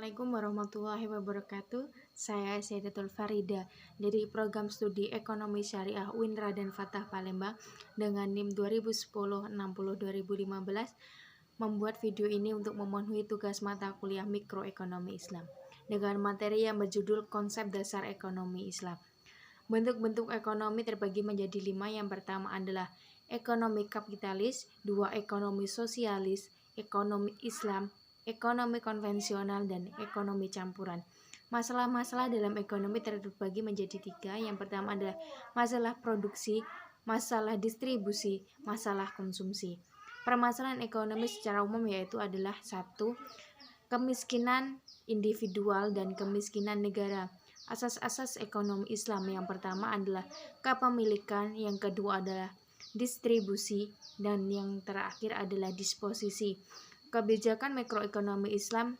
Assalamualaikum warahmatullahi wabarakatuh. Saya Sayyidatul Farida dari program studi Ekonomi Syariah UIN Raden Fatah Palembang dengan NIM 2010-60-2015 membuat video ini untuk memenuhi tugas mata kuliah Mikroekonomi Islam dengan materi yang berjudul Konsep Dasar Ekonomi Islam. Bentuk-bentuk ekonomi terbagi menjadi 5. Yang pertama adalah ekonomi kapitalis, 2 ekonomi sosialis, ekonomi Islam, ekonomi konvensional, dan ekonomi campuran. Masalah-masalah dalam ekonomi terbagi menjadi 3. Yang pertama adalah masalah produksi, masalah distribusi, masalah konsumsi. Permasalahan ekonomi secara umum yaitu adalah 1. Kemiskinan individual dan kemiskinan negara. Asas-asas ekonomi Islam yang pertama adalah kepemilikan, yang kedua adalah distribusi, dan yang terakhir adalah disposisi. Kebijakan mikroekonomi Islam.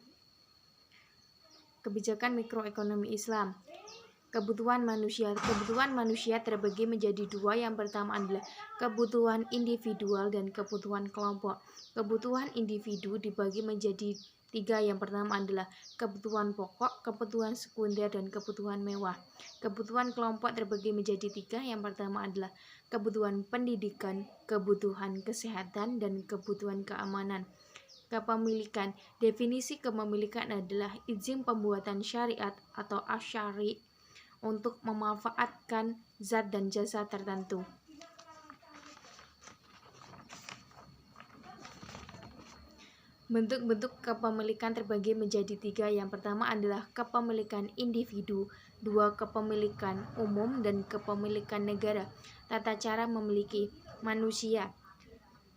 Kebutuhan manusia terbagi menjadi 2. Yang pertama adalah kebutuhan individual dan kebutuhan kelompok. Kebutuhan individu dibagi menjadi 3. Yang pertama adalah kebutuhan pokok, kebutuhan sekunder, dan kebutuhan mewah. Kebutuhan kelompok terbagi menjadi 3. Yang pertama adalah kebutuhan pendidikan, kebutuhan kesehatan, dan kebutuhan keamanan. Kepemilikan. Definisi kepemilikan adalah izin pembuatan syariat atau asyari untuk memanfaatkan zat dan jasa tertentu. Bentuk-bentuk kepemilikan terbagi menjadi 3. Yang pertama adalah kepemilikan individu, 2 kepemilikan umum, dan kepemilikan negara. Tata cara memiliki manusia.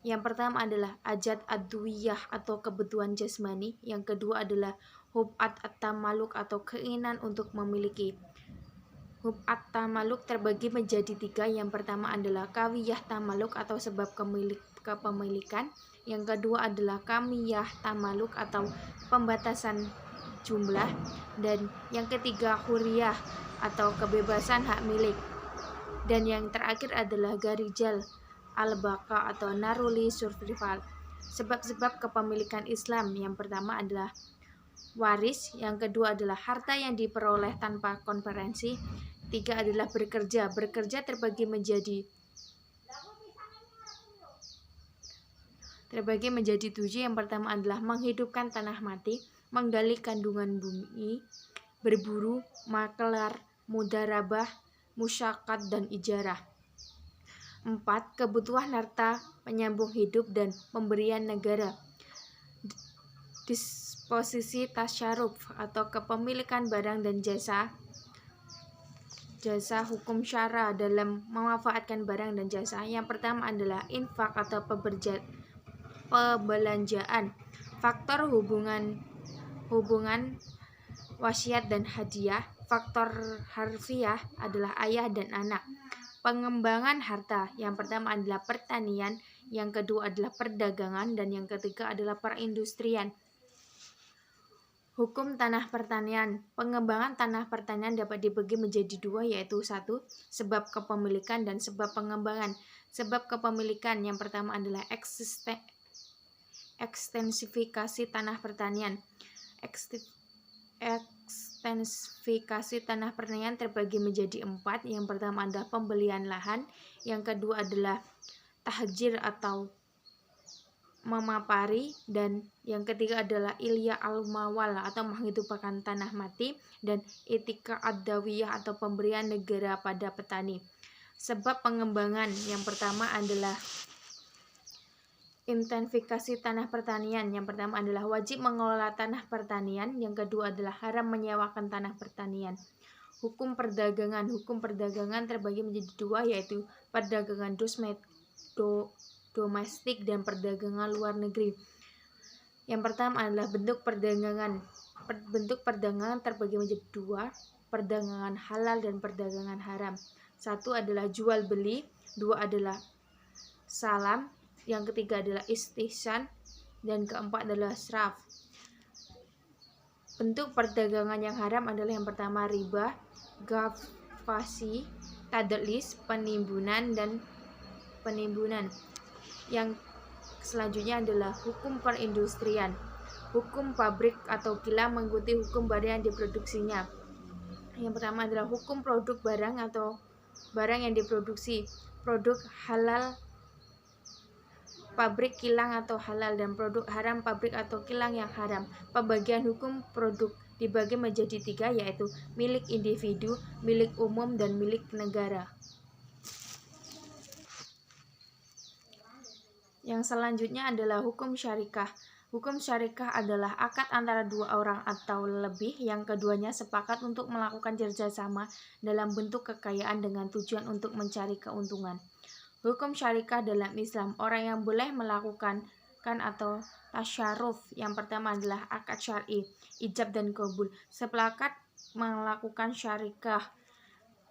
Yang pertama adalah ajat ad-duwiyah atau kebutuhan jasmani. Yang kedua adalah hub'at at-tamaluk atau keinginan untuk memiliki. Hub'at tamaluk terbagi menjadi 3. Yang pertama adalah kawiyah tamaluk atau sebab kepemilikan. Yang kedua adalah kamiyah tamaluk atau pembatasan jumlah. Dan yang ketiga huriyah atau kebebasan hak milik. Dan yang terakhir adalah garijal al-baqa atau naruli survival. Sebab-sebab kepemilikan Islam yang pertama adalah waris, yang kedua adalah harta yang diperoleh tanpa konferensi, 3 adalah bekerja. Bekerja terbagi menjadi 7. Yang pertama adalah menghidupkan tanah mati, menggali kandungan bumi, berburu, makelar, mudarabah, musyakat, dan ijarah. 4. Kebutuhan harta, penyambung hidup, dan pemberian negara. Disposisi tasyaruf atau kepemilikan barang dan jasa hukum syara dalam memanfaatkan barang dan jasa. Yang pertama adalah infak atau pembelanjaan. Faktor hubungan wasiat dan hadiah. Faktor harfiah adalah ayah dan anak. Pengembangan harta. Yang pertama adalah pertanian, yang kedua adalah perdagangan, dan yang ketiga adalah perindustrian. Hukum tanah pertanian. Pengembangan tanah pertanian dapat dibagi menjadi 2, yaitu 1. Sebab kepemilikan dan sebab pengembangan. Sebab kepemilikan yang pertama adalah ekstensifikasi tanah pertanian. Ekstensifikasi tanah pertanian terbagi menjadi 4. Yang pertama adalah pembelian lahan, yang kedua adalah tahjir atau memapari, dan yang ketiga adalah ilya al-mawal atau menghidupkan tanah mati, dan etika ad-dawiyah atau pemberian negara pada petani. Sebab pengembangan yang pertama adalah intensifikasi tanah pertanian. Yang pertama adalah wajib mengelola tanah pertanian, yang kedua adalah haram menyewakan tanah pertanian. Hukum perdagangan. Hukum perdagangan terbagi menjadi 2, yaitu perdagangan domestik dan perdagangan luar negeri. Yang pertama adalah bentuk perdagangan. Bentuk perdagangan terbagi menjadi 2, perdagangan halal dan perdagangan haram. 1 adalah jual beli, 2 adalah salam, yang ketiga adalah istihsan, dan keempat adalah sraf. Bentuk perdagangan yang haram adalah yang pertama riba, gafasi, tadlis, penimbunan, dan penimbunan. Yang selanjutnya adalah hukum perindustrian. Hukum pabrik atau kilang mengikuti hukum barang yang diproduksinya. Yang pertama adalah hukum produk barang atau barang yang diproduksi. Produk halal pabrik kilang atau halal, dan produk haram pabrik atau kilang yang haram. Pembagian hukum produk dibagi menjadi 3, yaitu milik individu, milik umum, dan milik negara. Yang selanjutnya adalah hukum syarikah. Hukum syarikah adalah akad antara dua orang atau lebih yang keduanya sepakat untuk melakukan kerjasama dalam bentuk kekayaan dengan tujuan untuk mencari keuntungan. Hukum syarikah dalam Islam, orang yang boleh melakukan atau tasyaruf. Yang pertama adalah akad syar'i, ijab dan qabul. Sepakat melakukan syarikah,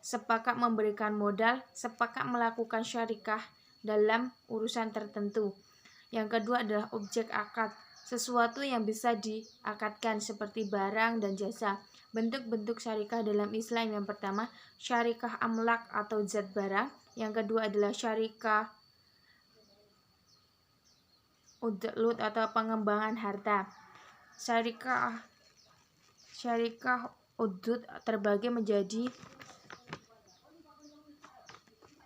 sepakat memberikan modal, sepakat melakukan syarikah dalam urusan tertentu. Yang kedua adalah objek akad, sesuatu yang bisa diakadkan seperti barang dan jasa. Bentuk-bentuk syarikah dalam Islam, yang pertama syarikah amlak atau zat barang, yang kedua adalah syarikah udlut atau pengembangan harta. Syarikah udlut terbagi menjadi,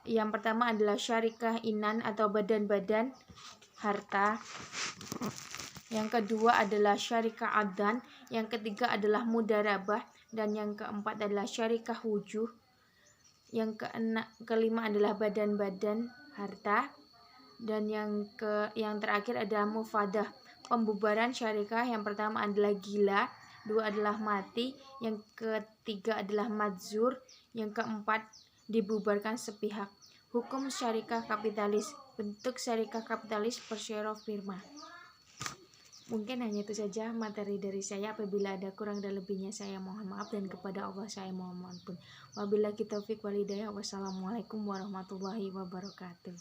yang pertama adalah syarikah inan atau badan-badan harta. Yang kedua adalah syarikah adan. Yang ketiga adalah mudarabah. Dan yang keempat adalah syarikah wujuh. Yang kelima adalah badan-badan harta. Dan yang terakhir adalah mufadah, pembubaran syarikah. Yang pertama adalah gila, dua adalah mati, yang ketiga adalah madzur, yang keempat dibubarkan sepihak. Hukum syarikah kapitalis. Bentuk syarikah kapitalis pershare firma. Mungkin hanya itu saja materi dari saya. Apabila ada kurang dan lebihnya saya mohon maaf, dan kepada Allah saya mohon ampun. Wabillahi taufiq walhidayah. Wassalamualaikum warahmatullahi wabarakatuh.